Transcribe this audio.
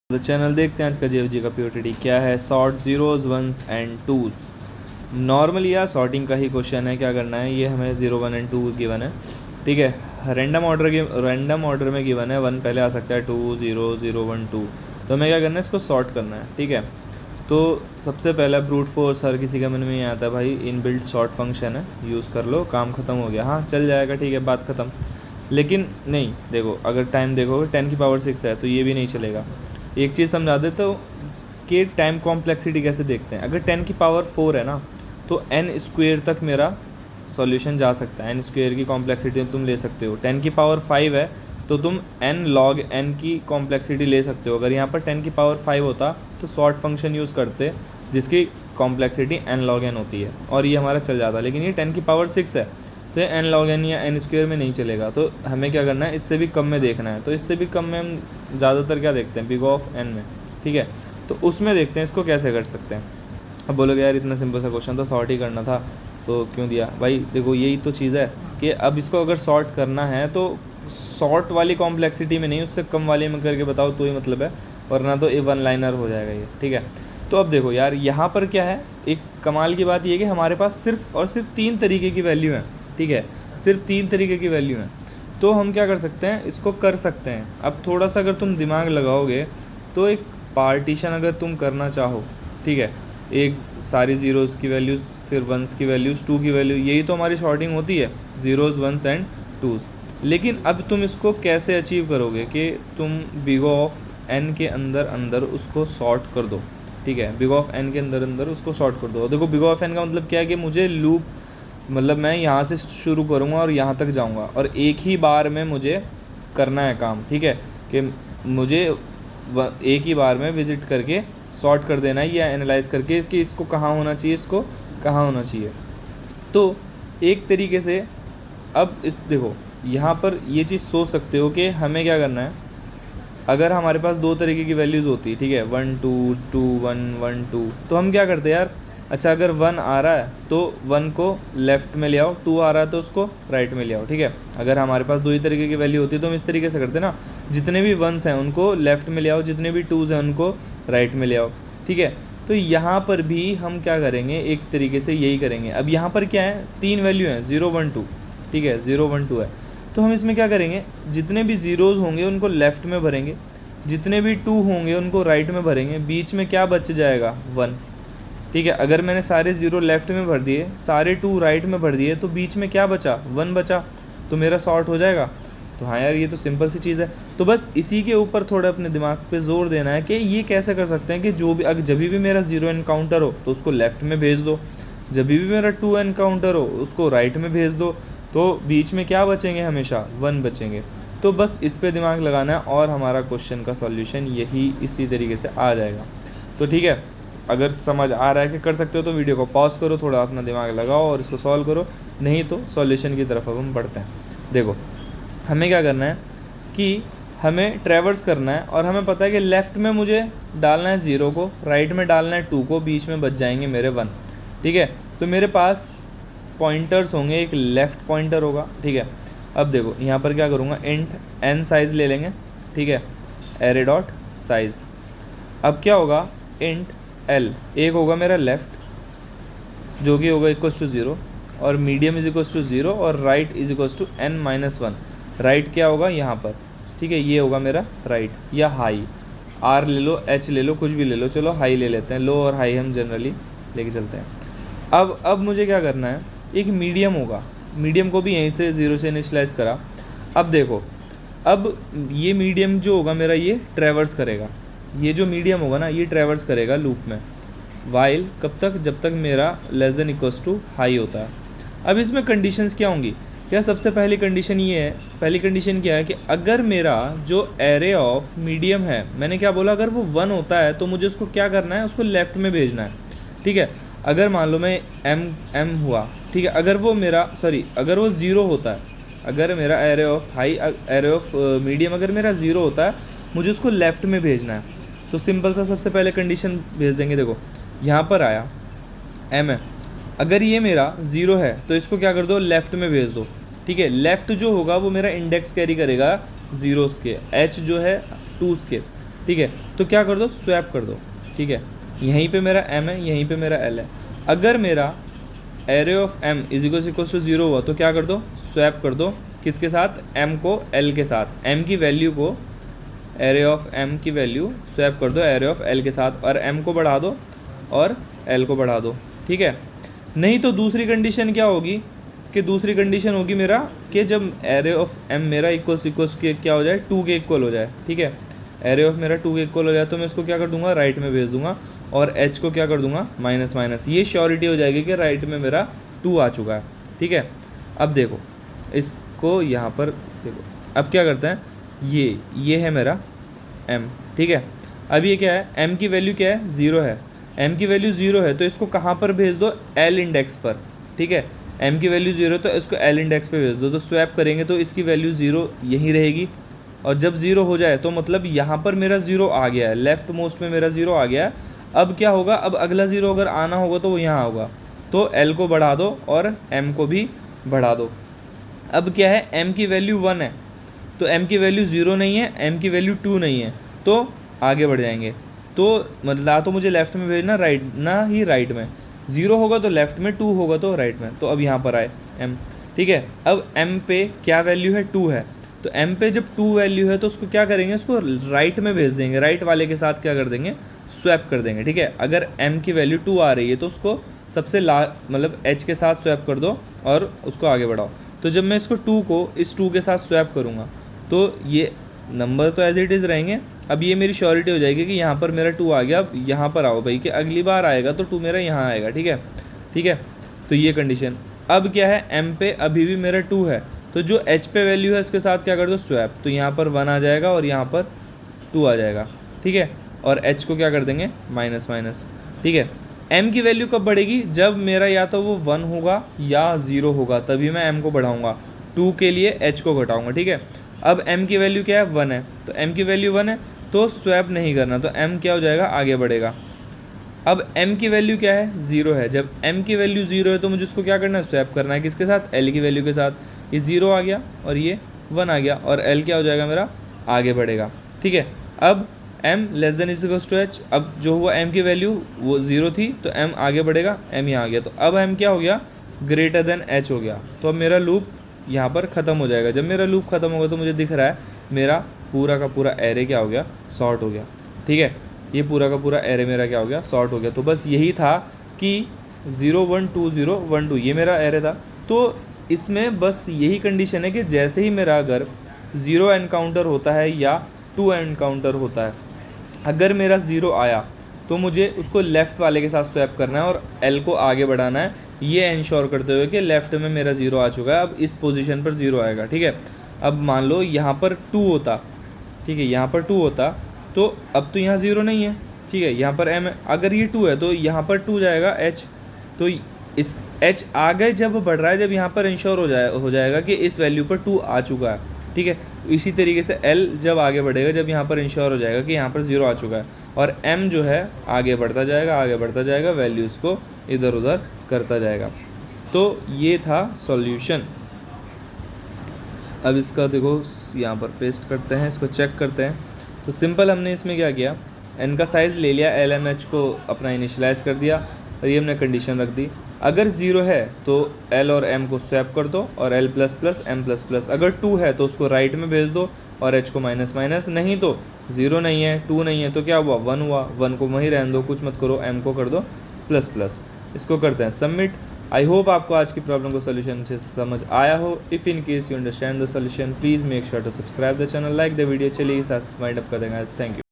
तो चैनल देखते हैं आज का जेएफजी का पीओटीडी क्या है। Sort zeros ones and twos. Normal या सॉर्टिंग का ही क्वेश्चन है। क्या करना है, ये हमें 0 1 एंड 2 गिवन है, ठीक है। रैंडम ऑर्डर में गिवन है, 1 पहले आ सकता है, 2 0 0 1 2। तो हमें क्या करना है, इसको सॉर्ट करना है, ठीक है। तो सबसे पहला ब्रूट फोर्स हर किसी का मन में ही आता है भाई, इनबिल्ट सॉर्ट फंक्शन है, यूज़ कर लो, काम ख़त्म हो गया। हाँ चल जाएगा, ठीक है, बात ख़त्म। लेकिन नहीं, देखो अगर टाइम देखोगे 10 की पावर 6 है तो ये भी नहीं चलेगा। एक चीज़ समझा दे तो कि टाइम कॉम्प्लेक्सिटी कैसे देखते हैं। अगर 10 की पावर 4 है ना तो n स्क्वेयर तक मेरा सॉल्यूशन जा सकता है। n स्क्वेयर की कॉम्प्लेक्सिटी तुम ले सकते हो। 10 की पावर 5 है तो तुम n log n की कॉम्प्लेक्सिटी ले सकते हो। अगर यहाँ पर 10 की पावर 5 होता तो सॉर्ट फंक्शन यूज़ करते जिसकी कॉम्प्लेक्सिटी n log n होती है और ये हमारा चल जाता। लेकिन ये 10 की पावर 6 है तो ये n log n या n स्क्वेयर में नहीं चलेगा। तो हमें क्या करना है, इससे भी कम में देखना है। तो इससे भी कम में हम ज़्यादातर क्या देखते हैं, बिग ऑफ n में, ठीक है। तो उसमें देखते हैं इसको कैसे कर सकते हैं। अब बोलोगे यार इतना सिंपल सा क्वेश्चन था, सॉर्ट ही करना था तो क्यों दिया भाई। देखो यही तो चीज़ है कि अब इसको अगर सॉर्ट करना है तो सॉर्ट वाली कॉम्प्लेक्सिटी में नहीं, उससे कम वाली में करके बताओ तो ही मतलब है, वरना तो ये वन लाइनर हो जाएगा ये, ठीक है। तो अब देखो यार यहाँ पर क्या है, एक कमाल की बात ये है कि हमारे पास सिर्फ और सिर्फ 3 तरीके की वैल्यू है, ठीक है, सिर्फ 3 तरीके की वैल्यू है। तो हम क्या कर सकते हैं, इसको कर सकते हैं। अब थोड़ा सा अगर तुम दिमाग लगाओगे तो एक पार्टीशन अगर तुम करना चाहो, ठीक है, एक सारी ज़ीरोज़ की वैल्यूज़, फिर वंस की वैल्यूज़, 2 की वैल्यू, यही तो हमारी शॉर्टिंग होती है, ज़ीरोज़ वंस एंड टूज़। लेकिन अब तुम इसको कैसे अचीव करोगे कि तुम बिग ऑफ n के अंदर अंदर उसको सॉर्ट कर दो, ठीक है, बिग ऑफ n के अंदर अंदर उसको सॉर्ट कर दो। देखो बिग ऑफ n का मतलब क्या है कि मुझे लूप, मतलब मैं यहाँ से शुरू करूँगा और यहाँ तक जाऊँगा और एक ही बार में मुझे करना है काम, ठीक है, कि मुझे एक ही बार में विज़िट करके सॉर्ट कर देना है या एनालाइज करके कि इसको कहाँ होना चाहिए, इसको कहाँ होना चाहिए। तो एक तरीके से अब इस देखो यहाँ पर ये चीज़ सोच सकते हो कि हमें क्या करना है। अगर हमारे पास 2 तरीके की वैल्यूज़ होती, ठीक है, 1 2 2 1 1 2, तो हम क्या करते हैं यार, अच्छा अगर 1 आ रहा है तो 1 को लेफ़्ट में ले आओ, 2 आ रहा है तो उसको राइट में ले आओ, ठीक है। अगर हमारे पास 2 ही तरीके की वैल्यू होती तो हम इस तरीके से करते ना, जितने भी 1s हैं उनको लेफ़्ट में ले आओ, जितने भी 2s हैं उनको राइट में ले आओ, ठीक है। तो यहाँ पर भी हम क्या करेंगे, एक तरीके से यही करेंगे। अब यहाँ पर क्या है, 3 वैल्यू हैं, 0 1 2, ठीक है, 0 1 2 है। तो हम इसमें क्या करेंगे, जितने भी ज़ीरोज़ होंगे उनको लेफ़्ट में भरेंगे, जितने भी 2 होंगे उनको राइट में भरेंगे, बीच में क्या बच जाएगा, 1, ठीक है। अगर मैंने सारे 0 लेफ़्ट में भर दिए, सारे 2 राइट में भर दिए, तो बीच में क्या बचा, 1 बचा, तो मेरा सॉर्ट हो जाएगा। तो हाँ यार ये तो सिंपल सी चीज़ है। तो बस इसी के ऊपर थोड़ा अपने दिमाग पे जोर देना है कि ये कैसे कर सकते हैं कि जो भी, अगर जब भी मेरा 0 एनकाउंटर हो तो उसको लेफ़्ट में भेज दो, जब भी मेरा 2 एनकाउंटर हो उसको राइट में भेज दो, तो बीच में क्या बचेंगे, हमेशा 1 बचेंगे। तो बस इस पे दिमाग लगाना है और हमारा क्वेश्चन का सॉल्यूशन यही इसी तरीके से आ जाएगा। तो ठीक है, अगर समझ आ रहा है कि कर सकते हो तो वीडियो को पॉज करो, थोड़ा अपना दिमाग लगाओ और इसको सॉल्व करो, नहीं तो सॉल्यूशन की तरफ अब हम बढ़ते हैं। देखो हमें क्या करना है कि हमें ट्रैवर्स करना है और हमें पता है कि लेफ़्ट में मुझे डालना है 0 को, राइट में डालना है 2 को, बीच में बच जाएंगे मेरे 1, ठीक है। तो मेरे पास पॉइंटर्स होंगे, एक लेफ़्ट पॉइंटर होगा, ठीक है। अब देखो यहाँ पर क्या करूँगा, इंट n साइज़ ले लेंगे, ठीक है, एरे डॉट साइज़। अब क्या होगा, इंट l, एक होगा मेरा लेफ़्ट जो कि होगा इक्वल्स टू 0 और मीडियम इज इक्वल्स टू 0 और right is equals to n-1। Right क्या होगा यहाँ पर, ठीक है, ये होगा मेरा राइट या हाई, r ले लो, h ले लो, कुछ भी ले लो, चलो हाई ले लेते हैं, लो और हाई हम जनरली लेके चलते हैं। अब मुझे क्या करना है, एक मीडियम होगा, मीडियम को भी यहीं से 0 से इनिशियलाइज करा। अब देखो, अब ये मीडियम जो होगा मेरा ये ट्रैवर्स करेगा, ये जो मीडियम होगा ना ये ट्रैवर्स करेगा लूप में, वाइल कब तक, जब तक मेरा less than equals to high होता है। अब इसमें कंडीशंस क्या होंगी, क्या सबसे पहली कंडीशन ये है, पहली कंडीशन क्या है कि अगर मेरा जो एरे ऑफ मीडियम है, मैंने क्या बोला, अगर वो 1 होता है तो मुझे उसको क्या करना है, उसको लेफ़्ट में भेजना है, ठीक है। अगर मान लो मैं m हुआ, ठीक है, अगर वो मेरा अगर वो 0 होता है, अगर मेरा एरे ऑफ मीडियम अगर मेरा 0 होता है, मुझे उसको लेफ़्ट में भेजना है। तो सिंपल सा सबसे पहले कंडीशन भेज देंगे। देखो यहाँ पर आया m है, अगर ये मेरा 0 है तो इसको क्या कर दो, लेफ़्ट में भेज दो, ठीक है। लेफ़्ट जो होगा वो मेरा इंडेक्स कैरी करेगा 0s के, h जो है 2s के, ठीक है। तो क्या कर दो, स्वैप कर दो, ठीक है। यहीं पे मेरा m है, यहीं पे मेरा l है। अगर मेरा array of m is equal to 0 हुआ तो क्या कर दो, स्वैप कर दो, किसके साथ, m को l के साथ, m की वैल्यू को, एरे ऑफ m की वैल्यू स्वैप कर दो एरे ऑफ l के साथ, और m को बढ़ा दो और l को बढ़ा दो, ठीक है। नहीं तो दूसरी कंडीशन क्या होगी, कि दूसरी कंडीशन होगी मेरा कि जब एरे ऑफ m मेरा इक्वल्स के क्या हो जाए, 2 के इक्वल हो जाए, ठीक है। एरे ऑफ मेरा 2 के इक्वल हो जाए तो मैं इसको क्या कर दूंगा, राइट में भेज दूंगा, और h को क्या कर दूंगा, माइनस माइनस। ये श्योरिटी हो जाएगी कि राइट में मेरा 2 आ चुका है, ठीक है। अब देखो इसको यहाँ पर देखो, अब क्या करते हैं, ये है मेरा m, ठीक है। अब ये क्या है, m की वैल्यू क्या है, 0 है, m की वैल्यू 0 है तो इसको कहाँ पर भेज दो, l इंडेक्स पर, ठीक है। m की वैल्यू 0 तो इसको l इंडेक्स पे भेज दो, तो स्वैप करेंगे तो इसकी वैल्यू 0 यहीं रहेगी, और जब 0 हो जाए तो मतलब यहाँ पर मेरा 0 आ गया है, लेफ्ट मोस्ट में मेरा 0 आ गया है। अब क्या होगा, अब अगला 0 अगर आना होगा तो वो यहाँ होगा, तो l को बढ़ा दो और m को भी बढ़ा दो। अब क्या है, m की वैल्यू 1 है तो m की वैल्यू 0 नहीं है, m की वैल्यू 2 नहीं है, तो आगे बढ़ जाएंगे। तो मतलब तो मुझे लेफ्ट में भेजना, राइट ना ही राइट में, 0 होगा तो लेफ्ट में, 2 होगा तो राइट में, तो अब यहाँ पर आए m, ठीक है। अब m पे क्या वैल्यू है, 2 है, तो m पे जब 2 वैल्यू है तो उसको क्या करेंगे, उसको राइट में भेज देंगे, राइट वाले के साथ क्या कर देंगे, स्वैप कर देंगे, ठीक है। अगर m की वैल्यू 2 आ रही है तो उसको सबसे मतलब h के साथ स्वैप कर दो और उसको आगे बढ़ाओ। तो जब मैं इसको 2 को इस 2 के साथ स्वैप करूँगा तो ये नंबर तो एज इट इज़ रहेंगे। अब ये मेरी श्योरिटी हो जाएगी कि यहाँ पर मेरा 2 आ गया, अब यहाँ पर आओ भाई कि अगली बार आएगा तो 2 मेरा यहाँ आएगा, ठीक है, ठीक है। तो ये कंडीशन। अब क्या है, m पे अभी भी मेरा 2 है, तो जो h पे वैल्यू है इसके साथ क्या कर दो, स्वैप, तो यहाँ पर 1 आ जाएगा और यहाँ पर 2 आ जाएगा, ठीक है। और h को क्या कर देंगे, माइनस माइनस, ठीक है। m की वैल्यू कब बढ़ेगी, जब मेरा या तो वो 1 होगा या 0 होगा, तभी मैं m को बढ़ाऊँगा, 2 के लिए h को घटाऊँगा, ठीक है। अब m की वैल्यू क्या है, 1 है, तो m की वैल्यू 1 है तो स्वैप नहीं करना, तो m क्या हो जाएगा, आगे बढ़ेगा। अब m की वैल्यू क्या है, 0 है, जब m की वैल्यू 0 है तो मुझे उसको क्या करना है, स्वैप करना है, किसके साथ, l की वैल्यू के साथ। ये 0 आ गया और ये 1 आ गया, और l क्या हो जाएगा मेरा, आगे बढ़ेगा, ठीक है। अब m less than is equals to h, अब जो हुआ m की वैल्यू वो 0 थी तो m आगे बढ़ेगा, m यहाँ आ गया, तो अब m क्या हो गया, ग्रेटर देन h हो गया, तो अब मेरा लूप यहाँ पर ख़त्म हो जाएगा। जब मेरा लूप ख़त्म होगा तो मुझे दिख रहा है मेरा पूरा का पूरा एरे क्या हो गया, सॉर्ट हो गया, ठीक है। ये पूरा का पूरा एरे मेरा क्या हो गया, सॉर्ट हो गया। तो बस यही था कि 0 1 2 0 1 2 ये मेरा एरे था। तो इसमें बस यही कंडीशन है कि जैसे ही मेरा अगर 0 एनकाउंटर होता है या 2 एनकाउंटर होता है, अगर मेरा 0 आया तो मुझे उसको लेफ़्ट वाले के साथ स्वैप करना है और l को आगे बढ़ाना है, ये इंश्योर करते हुए कि लेफ़्ट में मेरा 0 आ चुका है, अब इस पोजीशन पर 0 आएगा, ठीक है। अब मान लो यहाँ पर 2 होता, ठीक है, यहाँ पर 2 होता तो अब तो यहाँ 0 नहीं है, ठीक है, यहाँ पर m है, अगर ये 2 है तो यहाँ पर 2 जाएगा h, तो इस h आगे जब बढ़ रहा है, जब यहाँ पर इंश्योर हो जाएगा कि इस वैल्यू पर 2 आ चुका है, ठीक है। इसी तरीके से l जब आगे बढ़ेगा जब यहाँ पर इंश्योर हो जाएगा कि यहाँ पर 0 आ चुका है, और m जो है आगे बढ़ता जाएगा, वैल्यूज़ को इधर उधर करता जाएगा। तो ये था सॉल्यूशन। अब इसका देखो यहाँ पर पेस्ट करते हैं, इसको चेक करते हैं। तो सिंपल हमने इसमें क्या किया, n का साइज़ ले लिया, LMH को अपना इनिशलाइज कर दिया और ये हमने कंडीशन रख दी। अगर 0 है तो l और m को स्वैप कर दो और l plus plus m plus plus, अगर 2 है तो उसको राइट में भेज दो और h को माइनस माइनस, नहीं तो 0 नहीं है 2 नहीं है तो क्या हुआ, 1 हुआ, 1 को वहीं रहने दो, कुछ मत करो, m को कर दो प्लस प्लस। इसको करते हैं सबमिट। आई होप आपको आज की प्रॉब्लम को सोल्यूशन अच्छे से समझ आया हो। If in case you understand the solution please make sure to subscribe the channel, like the video. चलिए साथ वाइंड अप कर देंगे आज, थैंक यू।